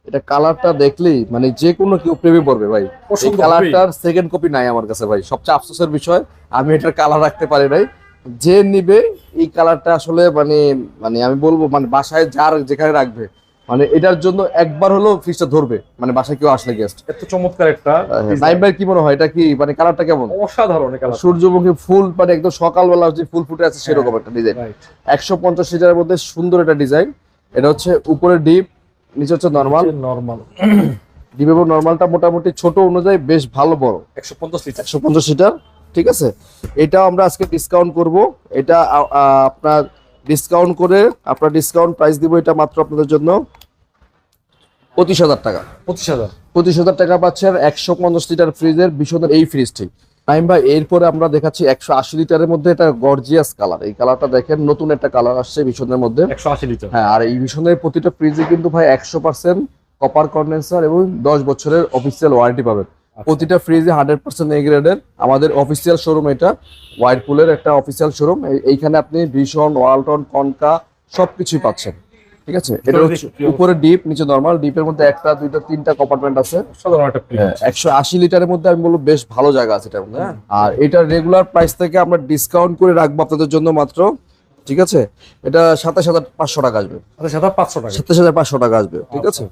এটা কালারটা দেখলেই মানে যে কোনো কেউ প্রেমে পড়বে ভাই। এই পছন্দ কালারটার সেকেন্ড কপি নাই আমার কাছে ভাই। সবচেয়ে আফসোসের বিষয় আমি এটার কালার রাখতে পারি নাই। যে নিবে এই কালারটা আসলে মানে মানে আমি বলবো মানে বাসায় যার যেখানে রাখবে মানে এটার জন্য একবার হলো ফ্রিজটা ধরবে, মানে বাসায় কেউ আসলে গেস্ট। এত চমৎকার একটা নাইম ভাই কি মনে হয় এটা কি মানে কালারটা কেমন? অসাধারণ কালার। সূর্যমুখী ফুল মানে একদম সকালবেলা যে ফুল ফুটে আছে সেরকম একটা ডিজাইন। রাইট। 150 লিটারের মধ্যে সুন্দর একটা ডিজাইন। এটা হচ্ছে উপরে ডিপ, নিচে হচ্ছে নরমাল। নরমাল ডিপ এবং নরমালটা মোটামুটি ছোট অনুযায়ী বেশ ভালো বড়। 150 লিটার। 150 লিটার, ঠিক আছে। এটাও আমরা আজকে ডিসকাউন্ট করব। এটা আপনার ডিসকাউন্ট করে আপনার ডিসকাউন্ট প্রাইস দিব এটা মাত্র আপনাদের জন্য 25,000 টাকা। 25,000। 25,000 টাকা পাচ্ছেন 150 লিটার ফ্রিজের ভীষণের এই ফ্রিজটি। টাইম ভাই এরপরে আমরা দেখাচ্ছি 180 লিটারের মধ্যে এটা গর্জিয়াস কালার। এই কালারটা দেখেন, নতুন একটা কালার আসছে ভীষণের মধ্যে। 180 লিটার। হ্যাঁ, আর এই ভীষণের প্রতিটা ফ্রিজে কিন্তু ভাই 100% কপার কন্ডেন্সার এবং 10 বছরের অফিসিয়াল ওয়ারেন্টি পাবেন। প্রতিটা ফ্রিজে 100% এ গ্রেডের। আমাদের অফিসিয়াল শোরুম এটা, ওয়াইরপুলের একটা অফিসিয়াল শোরুম। এইখানে আপনি ভীষণ, ওয়ালটন, কনকা সবকিছুই পাচ্ছেন, ঠিক আছে। এটা হচ্ছে উপরে ডিপ, নিচে নরমাল। ডিপের মধ্যে একটা, দুইটা, তিনটা কম্পার্টমেন্ট আছে। সাধারণ একটা ফ্রিজ। 180 লিটারের মধ্যে আমি বলবো বেশ ভালো জায়গা আছে এটার মধ্যে। আর এটা রেগুলার প্রাইস থেকে আমরা ডিসকাউন্ট করে রাখবো আপনাদের জন্য মাত্র, ঠিক আছে, এটা 27,500 টাকা আসবে। আচ্ছা, 7,500 টাকা। 27,500 টাকা আসবে, ঠিক আছে।